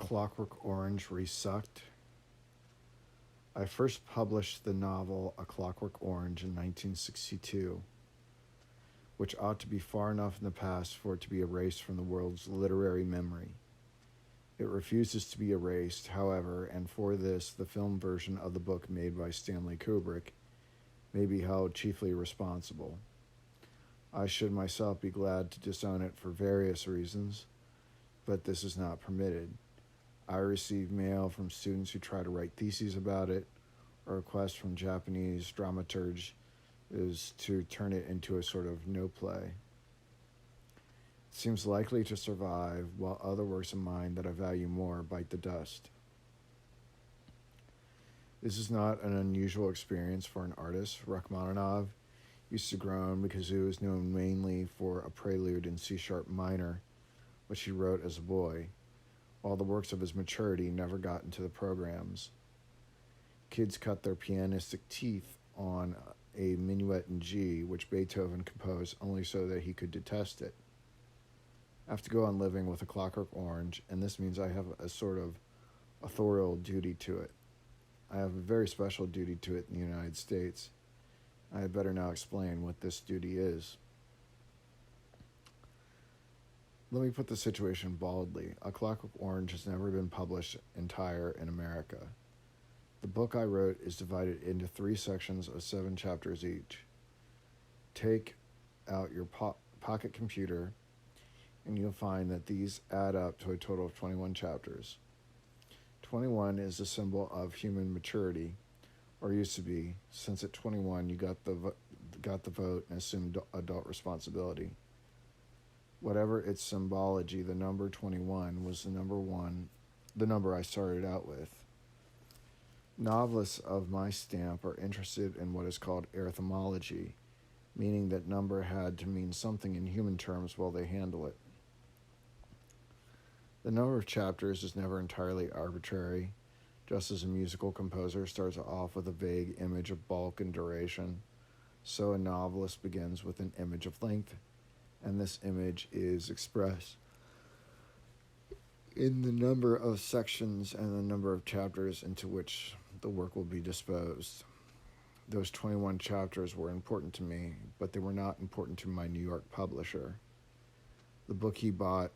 Clockwork Orange resucked. I first published the novel A Clockwork Orange in 1962, which ought to be far enough in the past for it to be erased from the world's literary memory. It refuses to be erased, however, and for this, the film version of the book made by Stanley Kubrick may be held chiefly responsible. I should myself be glad to disown it for various reasons, but this is not permitted. I receive mail from students who try to write theses about it, or requests from Japanese dramaturgs to turn it into a sort of no play. It seems likely to survive, while other works of mine that I value more bite the dust. This is not an unusual experience for an artist. Rachmaninoff used to groan because he was known mainly for a prelude in C-sharp minor, which he wrote as a boy, while the works of his maturity never got into the programs. Kids cut their pianistic teeth on a minuet in G, which Beethoven composed only so that he could detest it. I have to go on living with A Clockwork Orange, and this means I have a sort of authorial duty to it. I have a very special duty to it in the United States. I had better now explain what this duty is. Let me put the situation baldly. A Clockwork Orange has never been published entire in America. The book I wrote is divided into 3 sections of 7 chapters each. Take out your pocket computer, and you'll find that these add up to a total of 21 chapters. 21 is a symbol of human maturity, or used to be, since at 21 you got the vote and assumed adult responsibility. Whatever its symbology, the number 21 was the number I started out with. Novelists of my stamp are interested in what is called arithmology, meaning that number had to mean something in human terms while they handle it. The number of chapters is never entirely arbitrary. Just as a musical composer starts off with a vague image of bulk and duration, so a novelist begins with an image of length, and this image is expressed in the number of sections and the number of chapters into which the work will be disposed. Those 21 chapters were important to me, but they were not important to my New York publisher. The book he brought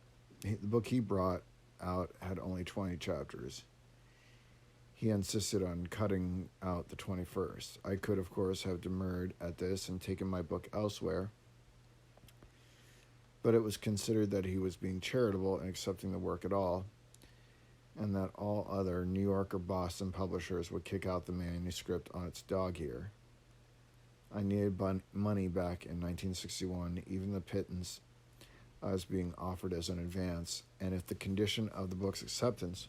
out had only 20 chapters. He insisted on cutting out the 21st. I could, of course, have demurred at this and taken my book elsewhere, but it was considered that he was being charitable in accepting the work at all, and that all other New York or Boston publishers would kick out the manuscript on its dog ear. I needed money back in 1961, even the pittance I was being offered as an advance, and if the condition of the book's acceptance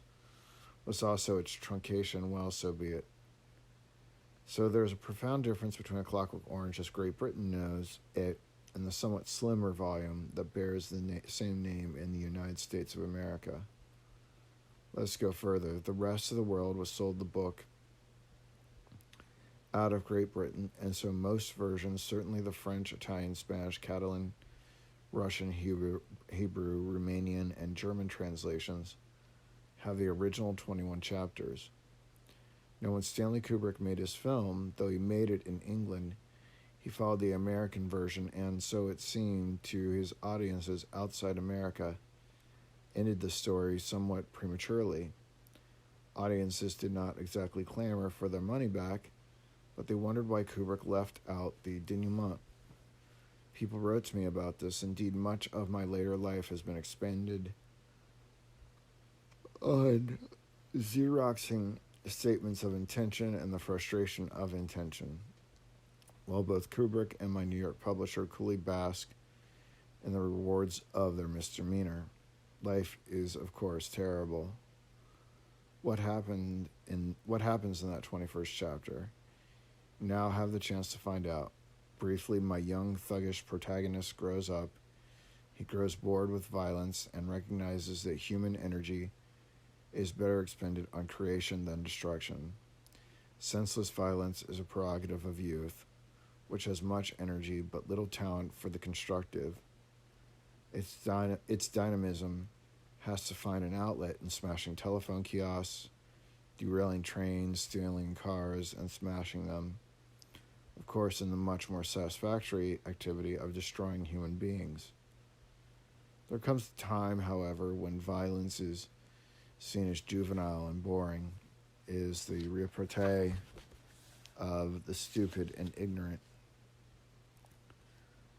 was also its truncation, well, so be it. So there's a profound difference between A Clockwork Orange as Great Britain knows it and the somewhat slimmer volume that bears the same name in the United States of America. Let's go further. The rest of the world was sold the book out of Great Britain, and so most versions, certainly the French, Italian, Spanish, Catalan, Russian, Hebrew, Romanian, and German translations, have the original 21 chapters. Now, when Stanley Kubrick made his film, though he made it in England, he followed the American version, and so it seemed to his audiences outside America, ended the story somewhat prematurely. Audiences did not exactly clamor for their money back, but they wondered why Kubrick left out the denouement. People wrote to me about this. Indeed, much of my later life has been expended on Xeroxing statements of intention and the frustration of intention, while both Kubrick and my New York publisher coolly bask in the rewards of their misdemeanor. Life is, of course, terrible. What happens in that 21st chapter? Now have the chance to find out. Briefly, my young, thuggish protagonist grows up. He grows bored with violence and recognizes that human energy is better expended on creation than destruction. Senseless violence is a prerogative of youth, which has much energy but little talent for the constructive. Its dynamism has to find an outlet in smashing telephone kiosks, derailing trains, stealing cars, and smashing them. Of course, in the much more satisfactory activity of destroying human beings. There comes a time, however, when violence is seen as juvenile and boring, is the repartee of the stupid and ignorant.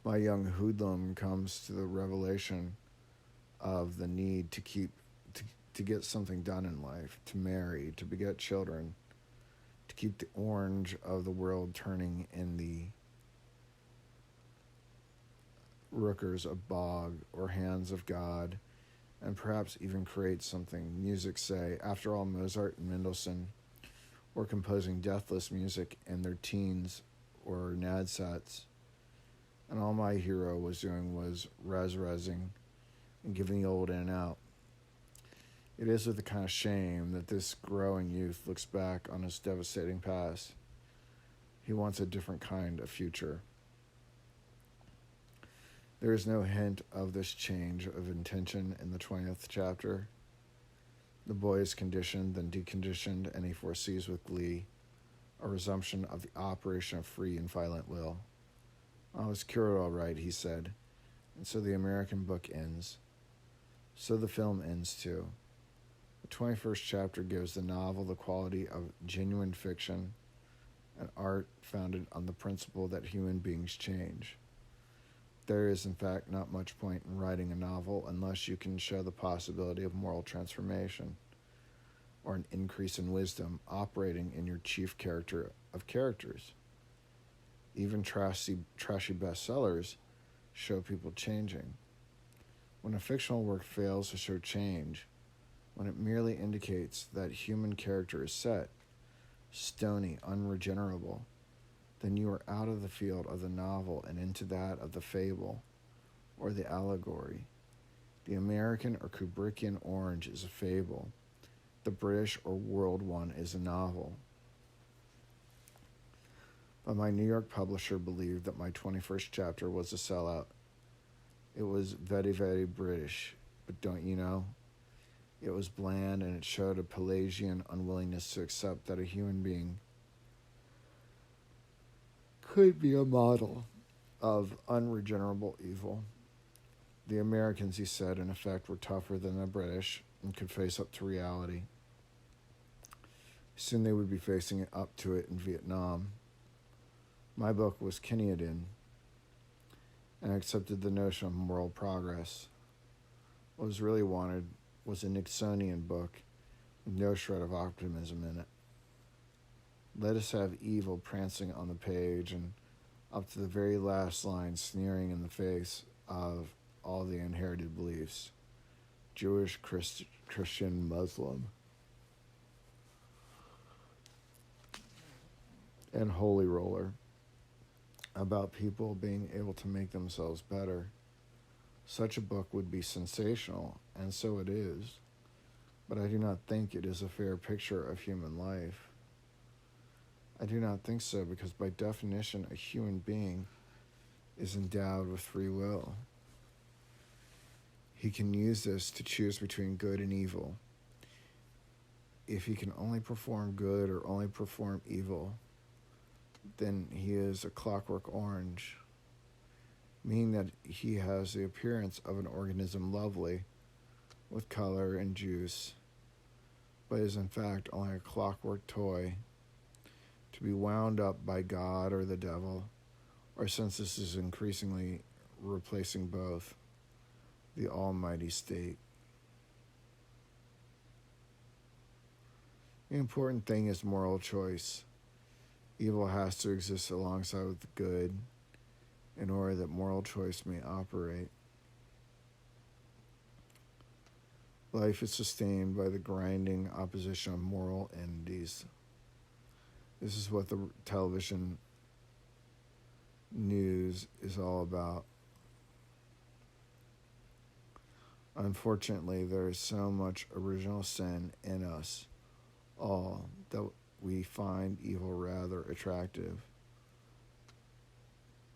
My young hoodlum comes to the revelation of the need to get something done in life, to marry, to beget children, to keep the orange of the world turning in the rookers of bog or hands of God, and perhaps even create something. Music, say, after all, Mozart and Mendelssohn were composing deathless music in their teens or nadsats, and all my hero was doing was razzing and giving the old in and out. It is with a kind of shame that this growing youth looks back on his devastating past. He wants a different kind of future. There is no hint of this change of intention in the 20th chapter. The boy is conditioned, then deconditioned, and he foresees with glee a resumption of the operation of free and violent will. I was cured all right, he said, and so the American book ends. So the film ends too. The 21st chapter gives the novel the quality of genuine fiction, an art founded on the principle that human beings change. There is, in fact, not much point in writing a novel unless you can show the possibility of moral transformation or an increase in wisdom operating in your chief character of characters. Even trashy bestsellers show people changing. When a fictional work fails to show change, when it merely indicates that human character is set, stony, unregenerable, then you are out of the field of the novel and into that of the fable or the allegory. The American or Kubrickian orange is a fable. The British or world one is a novel. But my New York publisher believed that my 21st chapter was a sellout. It was very, very British, but don't you know? It was bland, and it showed a Pelagian unwillingness to accept that a human being could be a model of unregenerable evil. The Americans, he said, in effect, were tougher than the British and could face up to reality. Soon they would be facing up to it in Vietnam. My book was Kenyadan, and I accepted the notion of moral progress. What was really wanted was a Nixonian book with no shred of optimism in it. Let us have evil prancing on the page and up to the very last line sneering in the face of all the inherited beliefs, Jewish, Christian, Muslim, and holy roller, about people being able to make themselves better. Such a book would be sensational, and so it is, but I do not think it is a fair picture of human life. I do not think so, because by definition, a human being is endowed with free will. He can use this to choose between good and evil. If he can only perform good or only perform evil, then he is a clockwork orange, meaning that he has the appearance of an organism lovely, with color and juice, but is in fact only a clockwork toy, to be wound up by God or the devil, or, since this is increasingly replacing both, the almighty state. The important thing is moral choice. Evil has to exist alongside with the good in order that moral choice may operate. Life is sustained by the grinding opposition of moral entities. This is what the television news is all about. Unfortunately, there is so much original sin in us all that we find evil rather attractive.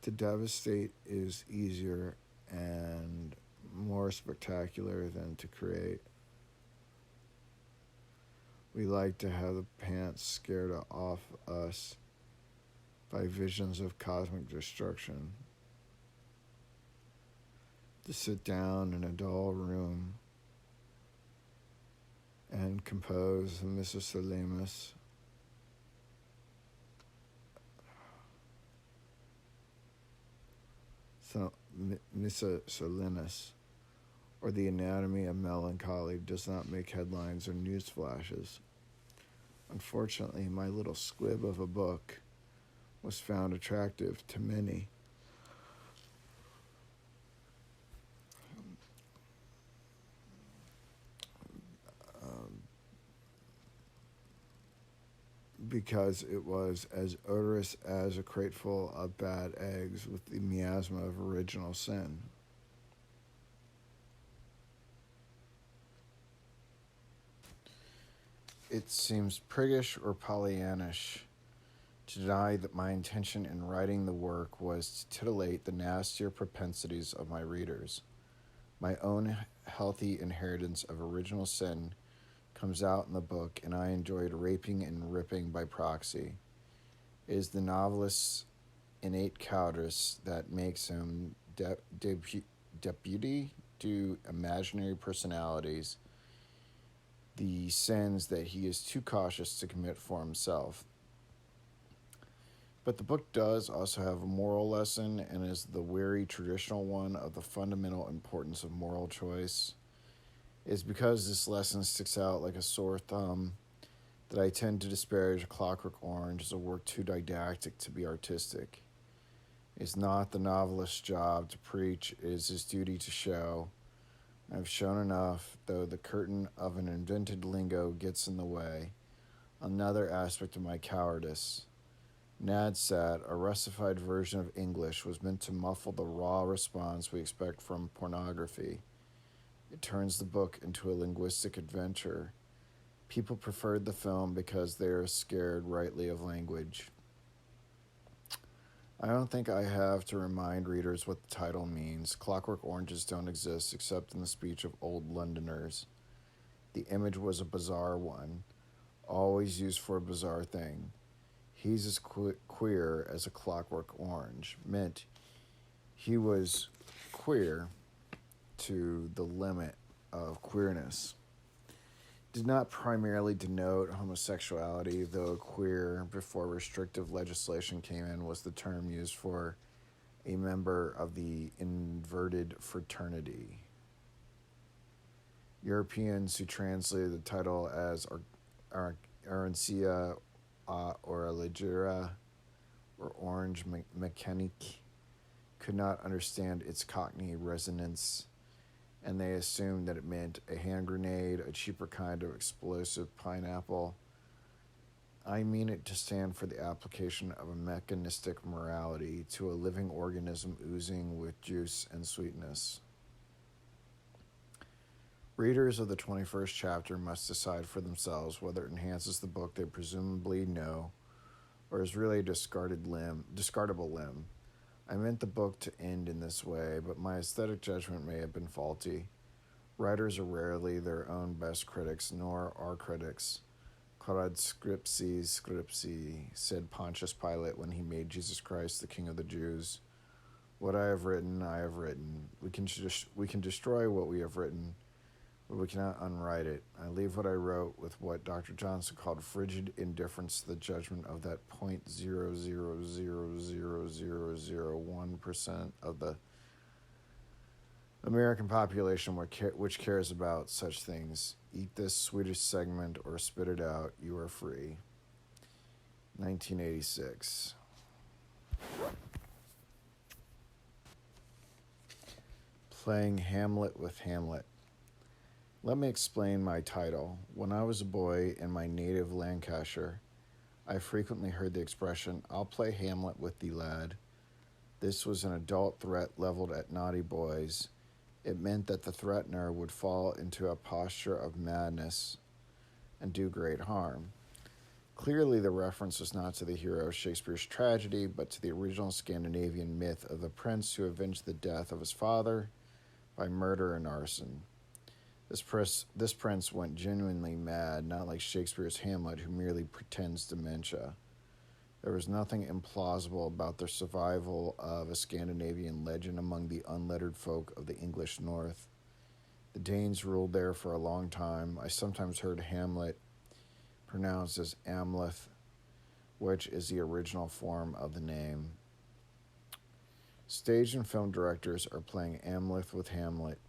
To devastate is easier and more spectacular than to create. We like to have the pants scared off us by visions of cosmic destruction. To sit down in a dull room and compose the Miscellaneous Miscellaneous or the anatomy of melancholy does not make headlines or news flashes. Unfortunately, my little squib of a book was found attractive to many. Because it was as odorous as a crateful of bad eggs with the miasma of original sin. It seems priggish or Pollyannish to deny that my intention in writing the work was to titillate the nastier propensities of my readers. My own healthy inheritance of original sin comes out in the book, and I enjoyed raping and ripping by proxy. It is the novelist's innate cowardice that makes him deputy to imaginary personalities the sins that he is too cautious to commit for himself. But the book does also have a moral lesson and is the weary traditional one of the fundamental importance of moral choice. It is because this lesson sticks out like a sore thumb that I tend to disparage A Clockwork Orange as a work too didactic to be artistic. It is not the novelist's job to preach, it is his duty to show. I have shown enough, though the curtain of an invented lingo gets in the way. Another aspect of my cowardice. NADSAT, a Russified version of English, was meant to muffle the raw response we expect from pornography. It turns the book into a linguistic adventure. People preferred the film because they are scared rightly of language. I don't think I have to remind readers what the title means. Clockwork oranges don't exist except in the speech of old Londoners. The image was a bizarre one, always used for a bizarre thing. He's as queer as a clockwork orange meant he was queer to the limit of queerness. Did not primarily denote homosexuality, though queer, before restrictive legislation came in, was the term used for a member of the inverted fraternity. Europeans who translated the title as Arancia or Allegra or Orange Mechanique could not understand its Cockney resonance, and they assumed that it meant a hand grenade, a cheaper kind of explosive pineapple. I mean it to stand for the application of a mechanistic morality to a living organism oozing with juice and sweetness. Readers of the 21st chapter must decide for themselves whether it enhances the book they presumably know or is really a discardable limb. I meant the book to end in this way, but my aesthetic judgment may have been faulty. Writers are rarely their own best critics, nor are critics. Quod scripsi, said Pontius Pilate when he made Jesus Christ the King of the Jews. What I have written, I have written. We can destroy what we have written, but we cannot unwrite it. I leave what I wrote with what Dr. Johnson called frigid indifference to the judgment of that 0.000001% of the American population which cares about such things. Eat this Swedish segment or spit it out. You are free. 1986. Playing Hamlet with Hamlet. Let me explain my title. When I was a boy in my native Lancashire, I frequently heard the expression, "I'll play Hamlet with thee, lad." This was an adult threat leveled at naughty boys. It meant that the threatener would fall into a posture of madness and do great harm. Clearly, the reference was not to the hero of Shakespeare's tragedy, but to the original Scandinavian myth of the prince who avenged the death of his father by murder and arson. This prince went genuinely mad, not like Shakespeare's Hamlet, who merely pretends dementia. There was nothing implausible about the survival of a Scandinavian legend among the unlettered folk of the English North. The Danes ruled there for a long time. I sometimes heard Hamlet pronounced as Amleth, which is the original form of the name. Stage and film directors are playing Amleth with Hamlet.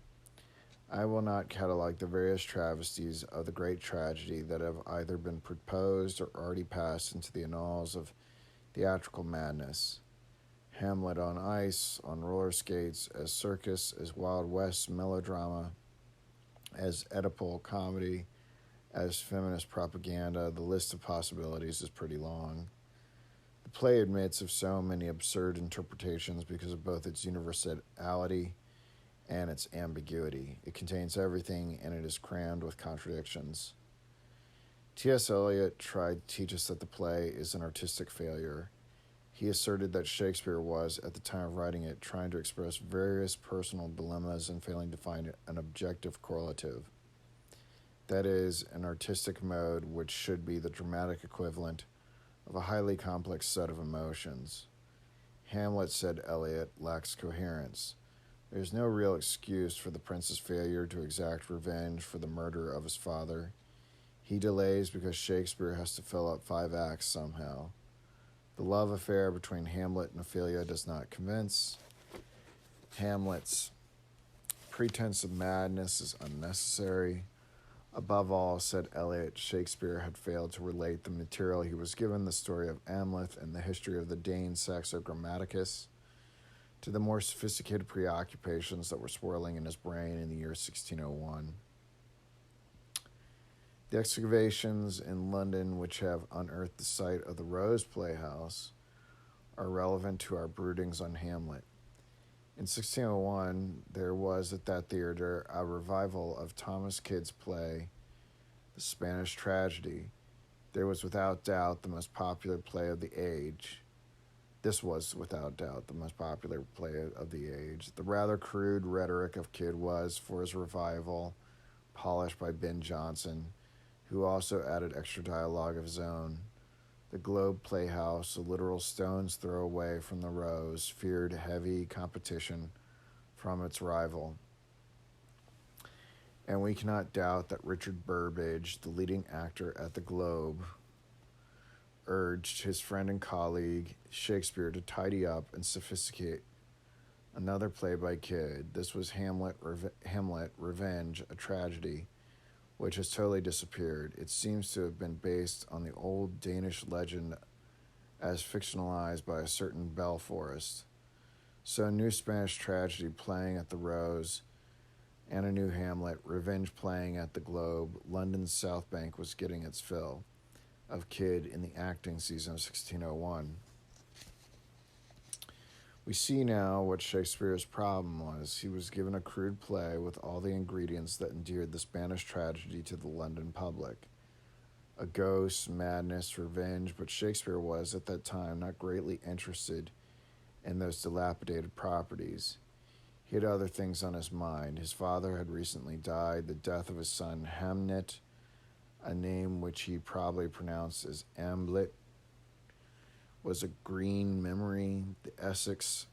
I will not catalog the various travesties of the great tragedy that have either been proposed or already passed into the annals of theatrical madness. Hamlet on ice, on roller skates, as circus, as Wild West melodrama, as Oedipal comedy, as feminist propaganda. The list of possibilities is pretty long. The play admits of so many absurd interpretations because of both its universality and its ambiguity. It contains everything, and it is crammed with contradictions. T.S. Eliot tried to teach us that the play is an artistic failure. He asserted that Shakespeare was, at the time of writing it, trying to express various personal dilemmas and failing to find an objective correlative. That is, an artistic mode which should be the dramatic equivalent of a highly complex set of emotions. Hamlet, said Eliot, lacks coherence. There is no real excuse for the prince's failure to exact revenge for the murder of his father. He delays because Shakespeare has to fill up 5 acts somehow. The love affair between Hamlet and Ophelia does not convince. Hamlet's pretense of madness is unnecessary. Above all, said Eliot, Shakespeare had failed to relate the material he was given, the story of Amleth and the history of the Dane Saxo Grammaticus, to the more sophisticated preoccupations that were swirling in his brain in the year 1601. The excavations in London, which have unearthed the site of the Rose Playhouse, are relevant to our broodings on Hamlet. In 1601, there was at that theater a revival of Thomas Kyd's play, The Spanish Tragedy. There was without doubt the most popular play of the age. This was, without doubt, the most popular play of the age. The rather crude rhetoric of Kyd was, for his revival, polished by Ben Jonson, who also added extra dialogue of his own. The Globe Playhouse, a literal stone's throw away from the Rose, feared heavy competition from its rival. And we cannot doubt that Richard Burbage, the leading actor at the Globe, urged his friend and colleague Shakespeare to tidy up and sophisticate. Another play by Kyd. This was Hamlet, Revenge, a Tragedy, which has totally disappeared. It seems to have been based on the old Danish legend as fictionalized by a certain Belforest. So a new Spanish Tragedy playing at the Rose and a new Hamlet, Revenge playing at the Globe. London's South Bank was getting its fill of Kyd in the acting season of 1601. We see now what Shakespeare's problem was. He was given a crude play with all the ingredients that endeared the Spanish tragedy to the London public. A ghost, madness, revenge, but Shakespeare was, at that time, not greatly interested in those dilapidated properties. He had other things on his mind. His father had recently died. The death of his son Hamnet, a name which he probably pronounced as Amblet, was a green memory. The Essex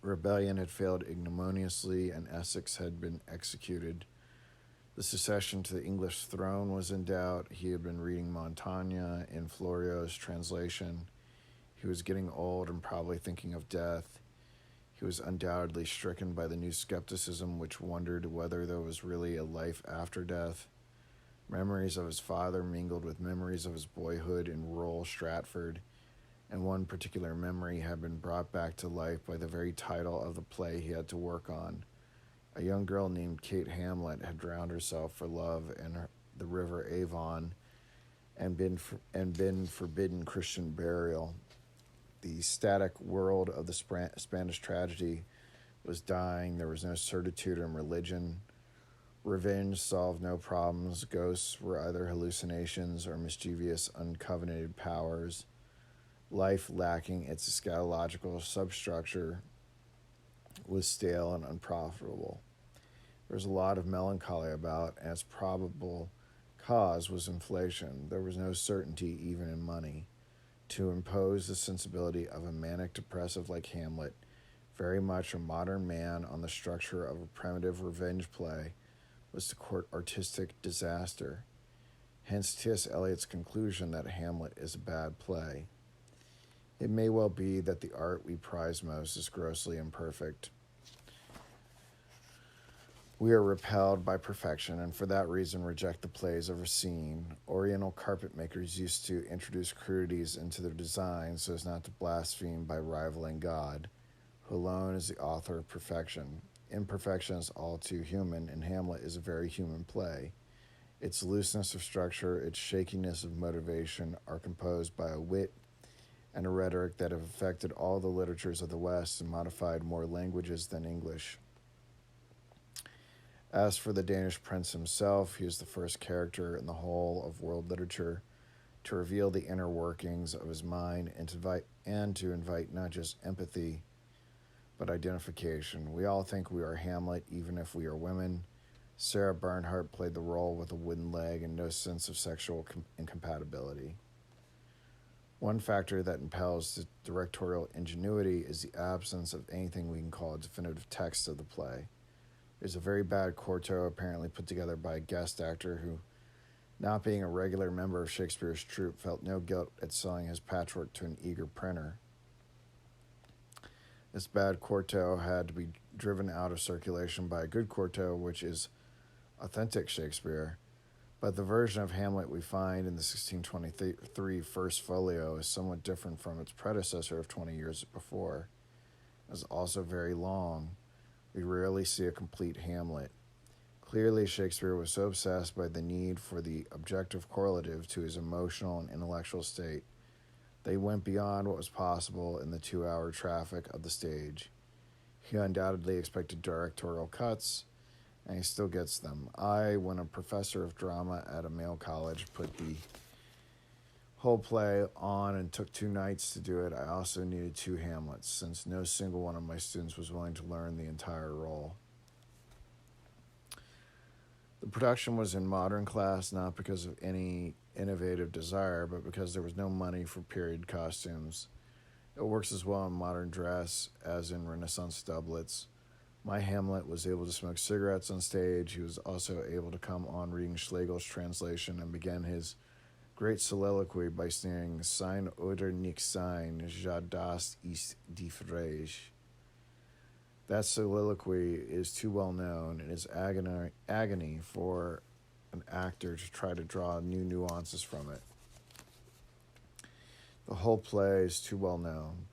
rebellion had failed ignominiously, and Essex had been executed. The succession to the English throne was in doubt. He had been reading Montaigne in Florio's translation. He was getting old and probably thinking of death. He was undoubtedly stricken by the new skepticism which wondered whether there was really a life after death. Memories of his father mingled with memories of his boyhood in rural Stratford, and one particular memory had been brought back to life by the very title of the play he had to work on. A young girl named Kate Hamlet had drowned herself for love in the river Avon and been forbidden Christian burial. The static world of the Spanish tragedy was dying. There was no certitude in religion. Revenge solved no problems. Ghosts were either hallucinations or mischievous, uncovenanted powers. Life lacking its eschatological substructure was stale and unprofitable. There was a lot of melancholy about, and its probable cause was inflation. There was no certainty even in money. To impose the sensibility of a manic depressive like Hamlet, very much a modern man, on the structure of a primitive revenge play was to court artistic disaster. Hence T.S. Eliot's conclusion that Hamlet is a bad play. It may well be that the art we prize most is grossly imperfect. We are repelled by perfection, and for that reason reject the plays of Racine. Oriental carpet makers used to introduce crudities into their designs so as not to blaspheme by rivaling God, who alone is the author of perfection. Imperfection is all too human, and Hamlet is a very human play. Its looseness of structure, its shakiness of motivation are composed by a wit and a rhetoric that have affected all the literatures of the West and modified more languages than English. As for the Danish prince himself, he is the first character in the whole of world literature to reveal the inner workings of his mind and to invite not just empathy, but identification. We all think we are Hamlet, even if we are women. Sarah Bernhardt played the role with a wooden leg and no sense of sexual incompatibility. One factor that impels the directorial ingenuity is the absence of anything we can call a definitive text of the play. There's a very bad quarto apparently put together by a guest actor who, not being a regular member of Shakespeare's troupe, felt no guilt at selling his patchwork to an eager printer. This bad quarto had to be driven out of circulation by a good quarto, which is authentic Shakespeare, but the version of Hamlet we find in the 1623 First Folio is somewhat different from its predecessor of 20 years before. It is also very long. We rarely see a complete Hamlet. Clearly, Shakespeare was so obsessed by the need for the objective correlative to his emotional and intellectual state that he went beyond what was possible in the 2-hour traffic of the stage. He undoubtedly expected directorial cuts, and he still gets them. When a professor of drama at a male college, put the whole play on and took 2 nights to do it, I also needed 2 Hamlets, since no single one of my students was willing to learn the entire role. The production was in modern class not because of any innovative desire, but because there was no money for period costumes. It works as well in modern dress as in Renaissance doublets. My Hamlet was able to smoke cigarettes on stage. He was also able to come on reading Schlegel's translation and began his great soliloquy by sneering, "Sein oder nicht sein, ja das ist die Frage." That soliloquy is too well known and is agony for an actor to try to draw new nuances from it. The whole play is too well known.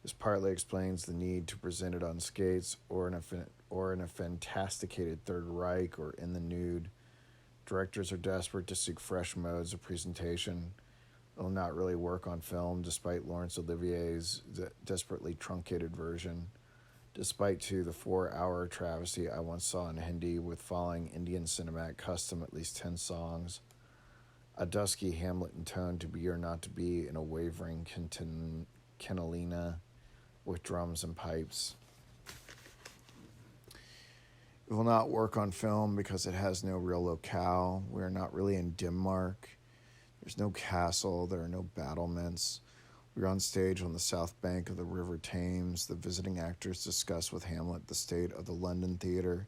This partly explains the need to present it on skates or in a fantasticated Third Reich or in the nude. Directors are desperate to seek fresh modes of presentation. It will not really work on film, despite Laurence Olivier's desperately truncated version. Despite, too, the 4-hour travesty I once saw in Hindi with following Indian cinematic custom at least 10 songs. A dusky Hamlet intoned to be or not to be in a wavering cantilena with drums and pipes. It will not work on film because it has no real locale. We are not really in Denmark. There's no castle. There are no battlements. We're on stage on the south bank of the River Thames. The visiting actors discuss with Hamlet the state of the London theater,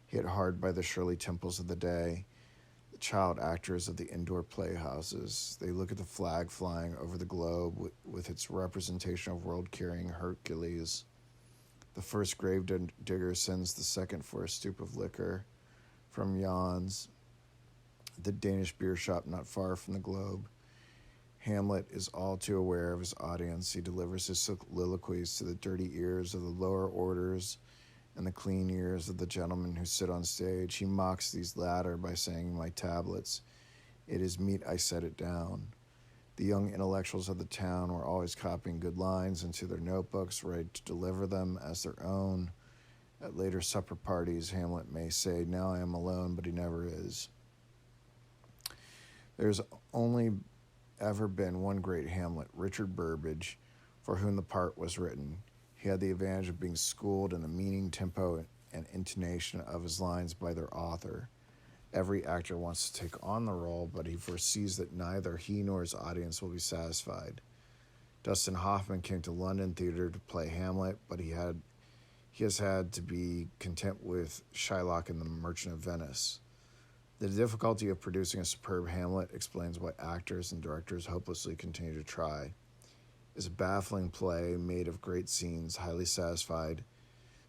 hit hard by the Shirley Temples of the day, the child actors of the indoor playhouses. They look at the flag flying over the globe with its representation of world-carrying Hercules. The first grave digger sends the second for a stoup of liquor from Jan's, the Danish beer shop not far from the globe. Hamlet is all too aware of his audience. He delivers his soliloquies to the dirty ears of the lower orders and the clean ears of the gentlemen who sit on stage. He mocks these latter by saying, "My tablets, it is meet I set it down." The young intellectuals of the town were always copying good lines into their notebooks, ready to deliver them as their own. At later supper parties, Hamlet may say, "Now I am alone," but he never is. There's only ever been one great Hamlet, Richard Burbage, for whom the part was written. He had the advantage of being schooled in the meaning, tempo, and intonation of his lines by their author. Every actor wants to take on the role, but he foresees that neither he nor his audience will be satisfied. Dustin Hoffman came to London Theatre to play Hamlet, but he has had to be content with Shylock in The Merchant of Venice. The difficulty of producing a superb Hamlet explains why actors and directors hopelessly continue to try. It's a baffling play made of great scenes, highly satisfying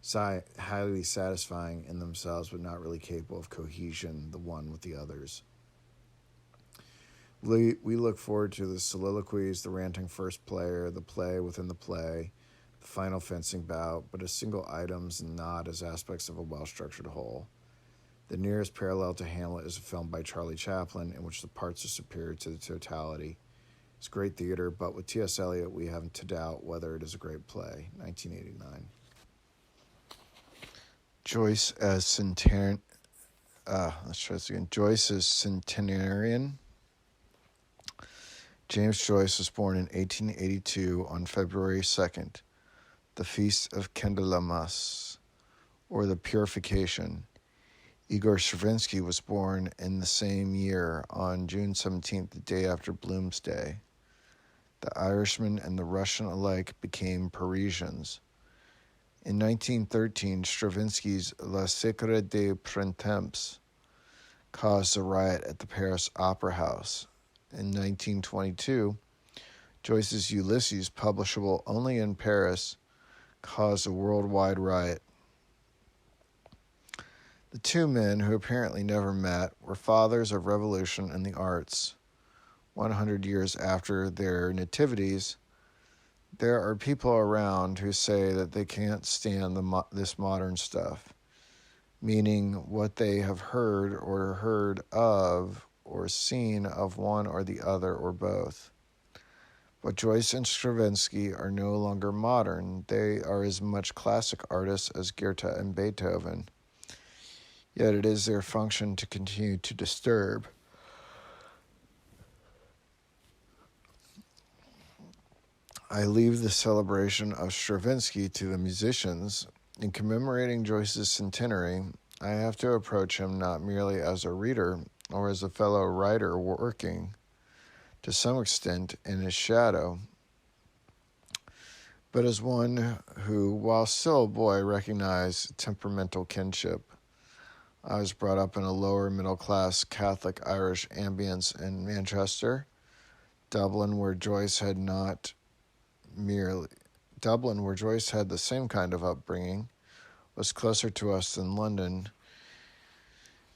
in themselves, but not really capable of cohesion, the one with the others. We look forward to the soliloquies, the ranting first player, the play within the play, the final fencing bout, but as single items and not as aspects of a well-structured whole. The nearest parallel to Hamlet is a film by Charlie Chaplin, in which the parts are superior to the totality. It's great theater, but with T.S. Eliot, we have to doubt whether it is a great play. 1989. Joyce as Joyce as centenarian. James Joyce was born in 1882 on February 2nd, the feast of Candlemas, or the Purification. Igor Stravinsky was born in the same year on June 17th, the day after Bloomsday. The Irishman and the Russian alike became Parisians. In 1913, Stravinsky's Le Secret des Printemps caused a riot at the Paris Opera House. In 1922, Joyce's Ulysses, publishable only in Paris, caused a worldwide riot. The two men, who apparently never met, were fathers of revolution in the arts. 100 years after their nativities, there are people around who say that they can't stand this modern stuff, meaning what they have heard of or seen of one or the other or both. But Joyce and Stravinsky are no longer modern. They are as much classic artists as Goethe and Beethoven. Yet it is their function to continue to disturb. I leave the celebration of Stravinsky to the musicians. In commemorating Joyce's centenary, I have to approach him not merely as a reader or as a fellow writer working, to some extent, in his shadow, but as one who, while still a boy, recognized temperamental kinship. I was brought up in a lower middle-class Catholic Irish ambience in Manchester, Dublin, where Joyce had the same kind of upbringing, was closer to us than London,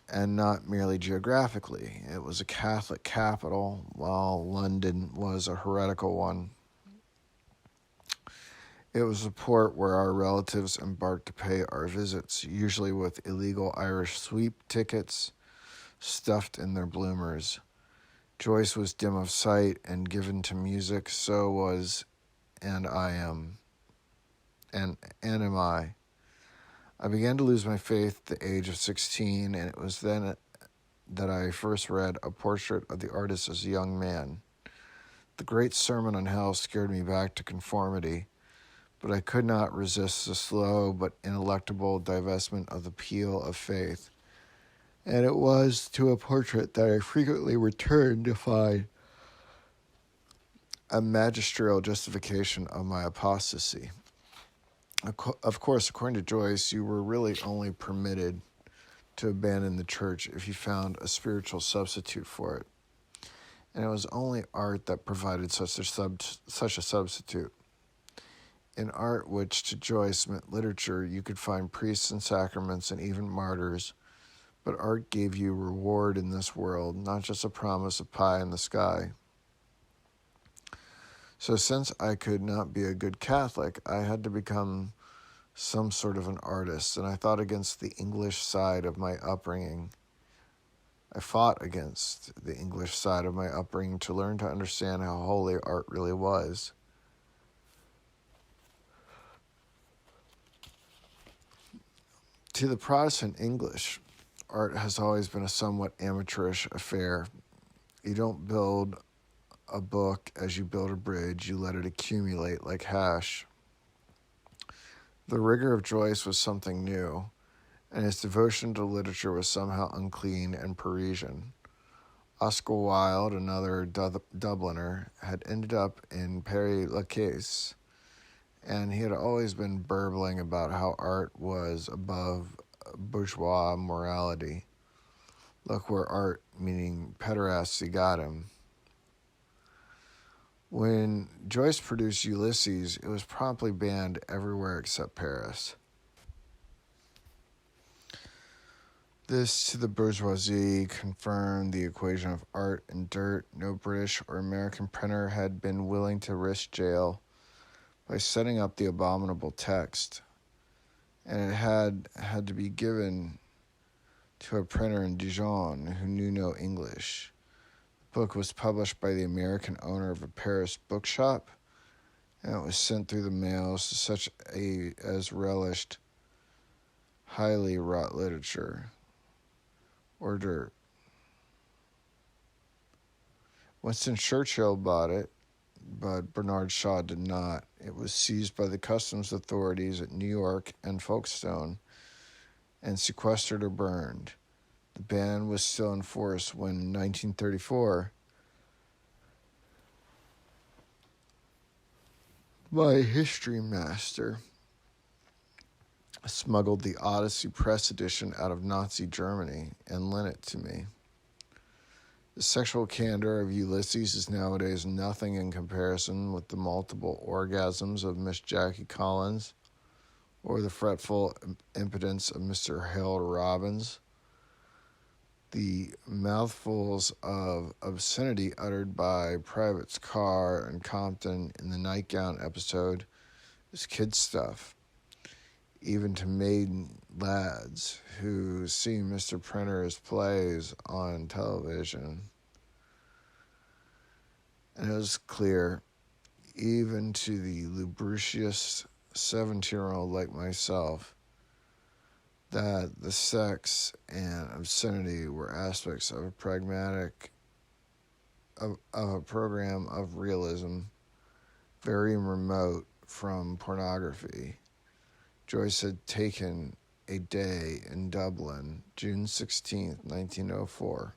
and not merely geographically. It was a Catholic capital, while London was a heretical one. It was a port where our relatives embarked to pay our visits, usually with illegal Irish sweep tickets stuffed in their bloomers. Joyce was dim of sight and given to music, so was and am I. I began to lose my faith at the age of 16, and it was then that I first read A Portrait of the Artist as a Young Man. The great sermon on hell scared me back to conformity, but I could not resist the slow but ineluctable divestment of the peel of faith, and it was to a portrait that I frequently returned to find a magisterial justification of my apostasy. Of course, according to Joyce, you were really only permitted to abandon the church if you found a spiritual substitute for it, and it was only art that provided such a substitute. In art, which to Joyce meant literature, you could find priests and sacraments and even martyrs, but art gave you reward in this world, not just a promise of pie in the sky. So since I could not be a good Catholic, I had to become some sort of an artist, and I fought against the English side of my upbringing to learn to understand how holy art really was. To the Protestant English, art has always been a somewhat amateurish affair. You don't build a book as you build a bridge. You let it accumulate like hash. The rigor of Joyce was something new, and his devotion to literature was somehow unclean and Parisian. Oscar Wilde, another Dubliner, had ended up in Père Lachaise, and he had always been burbling about how art was above bourgeois morality. Look where art, meaning pederasty, got him. When Joyce produced Ulysses, it was promptly banned everywhere except Paris. This, to the bourgeoisie, confirmed the equation of art and dirt. No British or American printer had been willing to risk jail by setting up the abominable text, and it had to be given to a printer in Dijon who knew no English. The book was published by the American owner of a Paris bookshop, and it was sent through the mails to such as relished highly wrought literature or dirt. Winston Churchill bought it, but Bernard Shaw did not. It was seized by the customs authorities at New York and Folkestone and sequestered or burned. The ban was still in force when, in 1934, my history master smuggled the Odyssey Press edition out of Nazi Germany and lent it to me. The sexual candor of Ulysses is nowadays nothing in comparison with the multiple orgasms of Miss Jackie Collins or the fretful impotence of Mr. Harold Robbins. The mouthfuls of obscenity uttered by Privates Carr and Compton in the nightgown episode is kid stuff, even to maiden lads who see Mr. Printer's plays on television. And it was clear, even to the lubricious 17-year-old like myself, that the sex and obscenity were aspects of a program of realism, very remote from pornography. Joyce had taken a day in Dublin, June 16, 1904,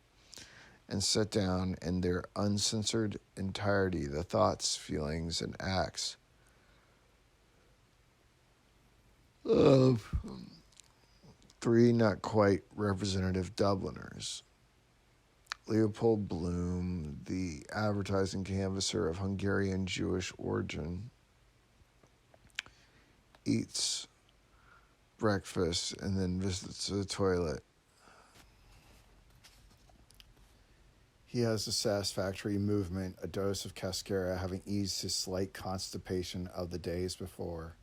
and set down in their uncensored entirety the thoughts, feelings, and acts of three not quite representative Dubliners. Leopold Bloom, the advertising canvasser of Hungarian Jewish origin, eats breakfast and then visits the toilet. He has a satisfactory movement, a dose of cascara having eased his slight constipation of the days before.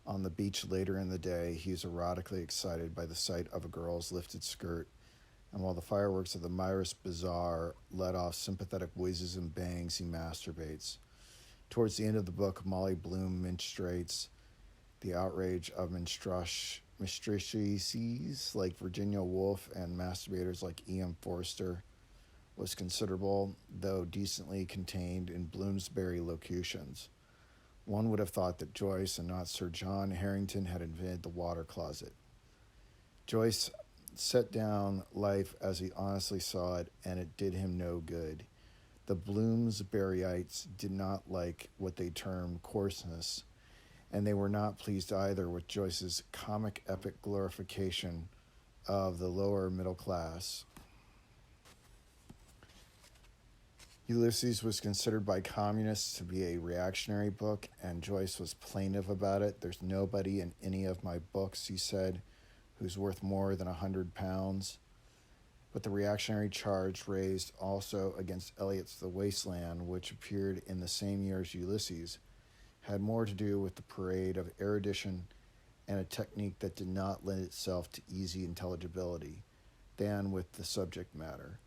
On the beach later in the day, he is erotically excited by the sight of a girl's lifted skirt, and while the fireworks of the Myris Bazaar let off sympathetic whizzes and bangs, he masturbates. Towards the end of the book, Molly Bloom menstruates. The outrage of menstruatrices like Virginia Woolf and masturbators like E.M. Forster was considerable, though decently contained in Bloomsbury locutions. One would have thought that Joyce and not Sir John Harrington had invented the water closet. Joyce set down life as he honestly saw it, and it did him no good. The Bloomsburyites did not like what they termed coarseness, and they were not pleased either with Joyce's comic epic glorification of the lower middle class. Ulysses was considered by communists to be a reactionary book, and Joyce was plaintive about it. There's nobody in any of my books, he said, who's worth more than £100. But the reactionary charge raised also against Eliot's The Wasteland, which appeared in the same year as Ulysses, had more to do with the parade of erudition and a technique that did not lend itself to easy intelligibility than with the subject matter.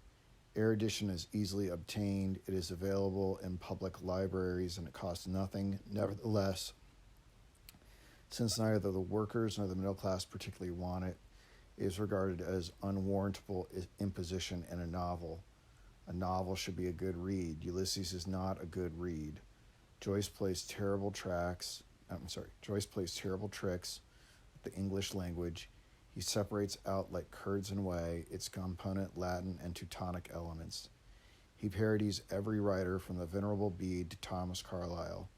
Erudition is easily obtained, it is available in public libraries, and it costs nothing. Nevertheless, since neither the workers nor the middle class particularly want it, it is regarded as unwarrantable imposition in a novel. A novel should be a good read. Ulysses is not a good read. Joyce plays terrible tracks. Joyce plays terrible tricks with the English language. He separates out like curds and whey its component Latin and Teutonic elements. He parodies every writer from the Venerable Bede to Thomas Carlyle.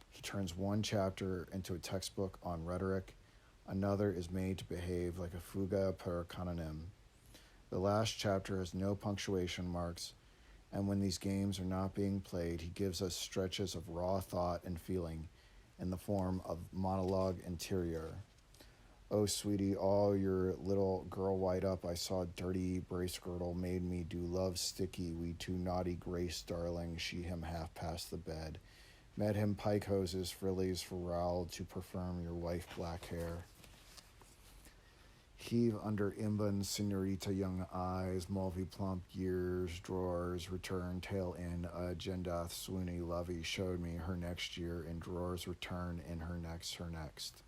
He turns one chapter into a textbook on rhetoric. Another is made to behave like a fuga per canonem. The last chapter has no punctuation marks, and when these games are not being played, he gives us stretches of raw thought and feeling in the form of monologue interior. Oh, sweetie, all your little girl white up, I saw dirty brace girdle, made me do love sticky, we two naughty grace darling, she him half past the bed. Met him pike hoses, frillies for rowel, to perform your wife black hair. Heave under imbun, senorita young eyes, mulvey plump years, drawers, return, tail in, agendath, swoony lovey, showed me her next year, in drawers return, in her next.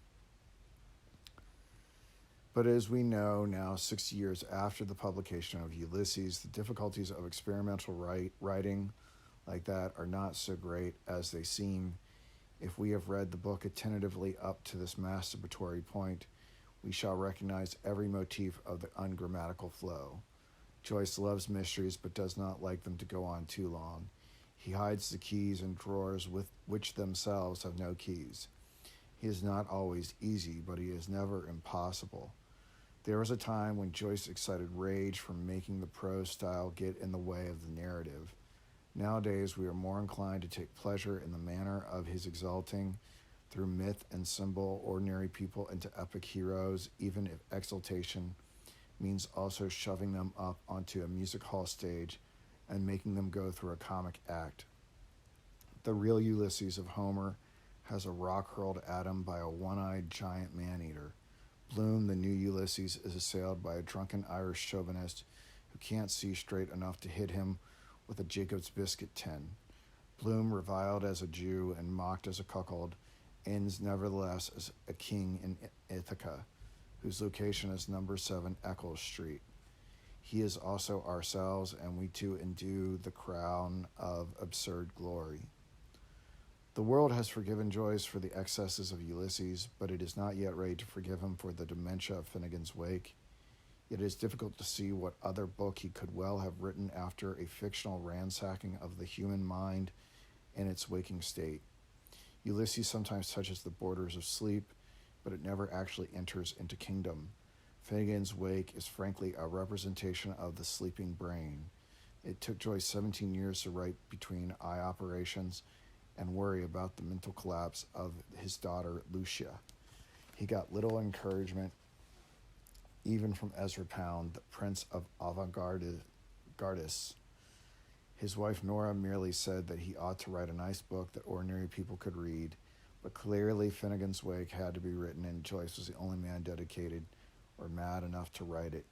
But as we know now, 6 years after the publication of Ulysses, the difficulties of experimental writing like that are not so great as they seem. If we have read the book attentively up to this masturbatory point, we shall recognize every motif of the ungrammatical flow. Joyce loves mysteries but does not like them to go on too long. He hides the keys in drawers which themselves have no keys. He is not always easy, but he is never impossible. There was a time when Joyce excited rage from making the prose style get in the way of the narrative. Nowadays, we are more inclined to take pleasure in the manner of his exalting, through myth and symbol, ordinary people into epic heroes, even if exaltation means also shoving them up onto a music hall stage and making them go through a comic act. The real Ulysses of Homer has a rock-hurled atom by a one-eyed giant man-eater. Bloom, the new Ulysses, is assailed by a drunken Irish chauvinist who can't see straight enough to hit him with a Jacob's biscuit tin. Bloom, reviled as a Jew and mocked as a cuckold, ends nevertheless as a king in Ithaca, whose location is number 7 Eccles Street. He is also ourselves, and we too endue the crown of absurd glory. The world has forgiven Joyce for the excesses of Ulysses, but it is not yet ready to forgive him for the dementia of Finnegan's Wake. It is difficult to see what other book he could well have written after a fictional ransacking of the human mind in its waking state. Ulysses sometimes touches the borders of sleep, but it never actually enters into kingdom. Finnegan's Wake is frankly a representation of the sleeping brain. It took Joyce 17 years to write between eye operations and worry about the mental collapse of his daughter, Lucia. He got little encouragement even from Ezra Pound, the prince of avant-gardists. His wife Nora merely said that he ought to write a nice book that ordinary people could read, but clearly Finnegan's Wake had to be written, and Joyce was the only man dedicated or mad enough to write it.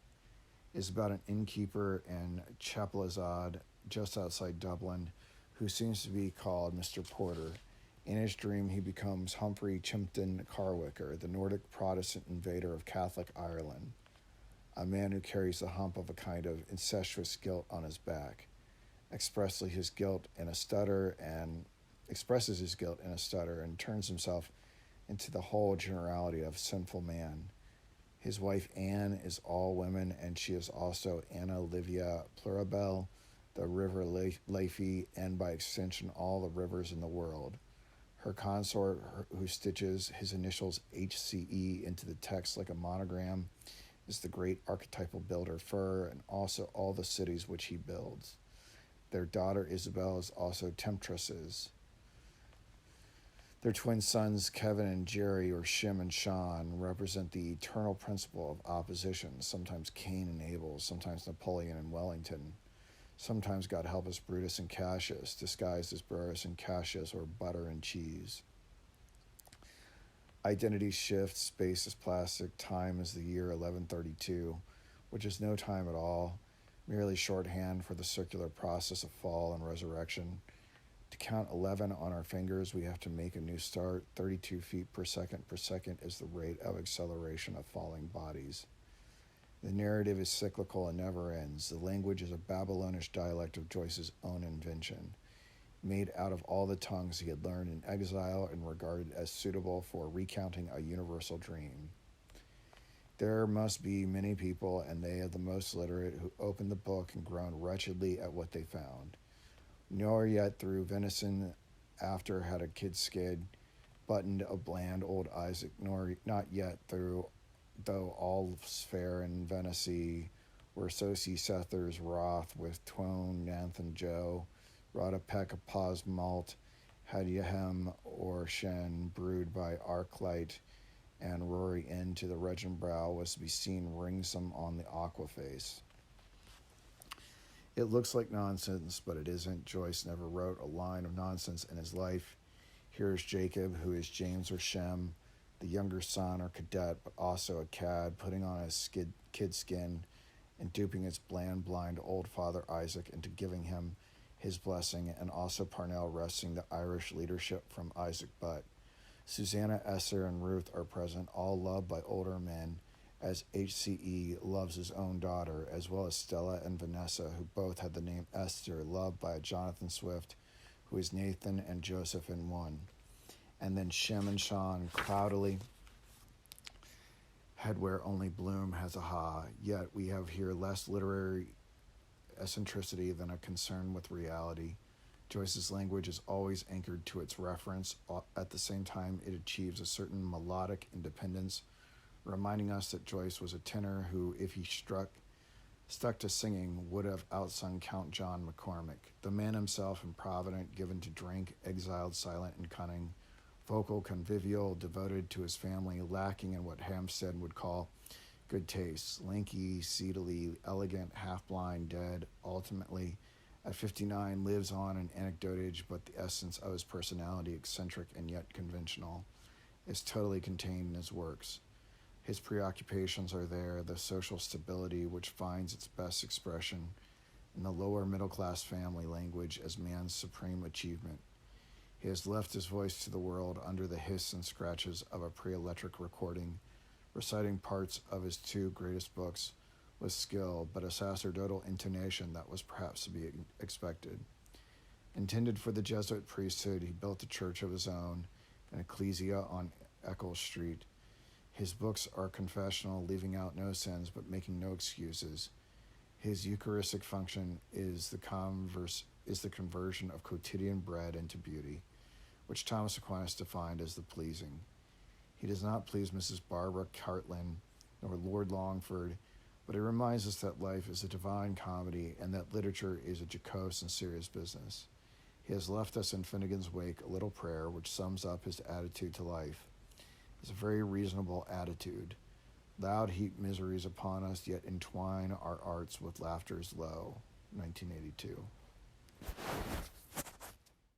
It's about an innkeeper in Chapelizod, just outside Dublin, who seems to be called Mr. Porter. In his dream, he becomes Humphrey Chimpton Carwicker, the Nordic Protestant invader of Catholic Ireland, a man who carries the hump of a kind of incestuous guilt on his back, expresses his guilt in a stutter and turns himself into the whole generality of sinful man. His wife Anne is all women, and she is also Anna Livia Plurabelle, the river Liffey, and by extension all the rivers in the world. Her consort, who stitches his initials HCE into the text like a monogram, is the great archetypal builder Fur, and also all the cities which he builds. Their daughter Isabel is also temptresses. Their twin sons, Kevin and Jerry, or Shim and Sean, represent the eternal principle of opposition, sometimes Cain and Abel, sometimes Napoleon and Wellington, sometimes, God help us, Brutus and Cassius, disguised as Burrus and Cassius, or butter and cheese. Identity shifts, space is plastic, time is the year 1132, which is no time at all, merely shorthand for the circular process of fall and resurrection. To count 11 on our fingers, we have to make a new start. 32 feet per second is the rate of acceleration of falling bodies. The narrative is cyclical and never ends. The language is a Babylonish dialect of Joyce's own invention. made out of all the tongues he had learned in exile and regarded as suitable for recounting a universal dream. There must be many people, and they of the most literate, who opened the book and groaned wretchedly at what they found. Nor yet through venison after had a kid skid buttoned a bland old Isaac, nor not yet through though all's fair in Venesey, where Sosie Sethers wroth with Twone Nathan Joe, wrought a peck of pause malt, had Yahem or Shen brewed by Arclight, and Rory into the regent brow was to be seen ringsome on the aqua face. It looks like nonsense, but it isn't. Joyce never wrote a line of nonsense in his life. Here is Jacob, who is James or Shem, the younger son or cadet, but also a cad, putting on his kid skin and duping his bland, blind old father Isaac into giving him his blessing, and also Parnell wresting the Irish leadership from Isaac Butt. Susanna, Esther, and Ruth are present, all loved by older men, as HCE loves his own daughter, as well as Stella and Vanessa, who both had the name Esther, loved by Jonathan Swift, who is Nathan and Joseph in one. And then Shem and Sean cloudily head where only Bloom has a ha, yet we have here less literary eccentricity than a concern with reality. Joyce's language is always anchored to its reference. At the same time, it achieves a certain melodic independence, reminding us that Joyce was a tenor who, if he stuck to singing, would have outsung Count John McCormick, the man himself improvident, given to drink, exiled, silent, and cunning, vocal, convivial, devoted to his family, lacking in what Hampstead would call good taste, lanky, seedily, elegant, half-blind, dead, ultimately, at 59, lives on in anecdotage, but the essence of his personality, eccentric and yet conventional, is totally contained in his works. His preoccupations are there, the social stability which finds its best expression in the lower middle-class family language as man's supreme achievement. He has left his voice to the world under the hiss and scratches of a pre-electric recording, reciting parts of his two greatest books with skill, but a sacerdotal intonation that was perhaps to be expected. Intended for the Jesuit priesthood, he built a church of his own, an ecclesia on Eccles Street. His books are confessional, leaving out no sins but making no excuses. His Eucharistic function is the conversion of quotidian bread into beauty, which Thomas Aquinas defined as the pleasing. He does not please Mrs. Barbara Cartland nor Lord Longford, but he reminds us that life is a divine comedy and that literature is a jocose and serious business. He has left us in Finnegan's Wake a little prayer which sums up his attitude to life. It's a very reasonable attitude. Loud heap miseries upon us, yet entwine our arts with laughter's low. 1982.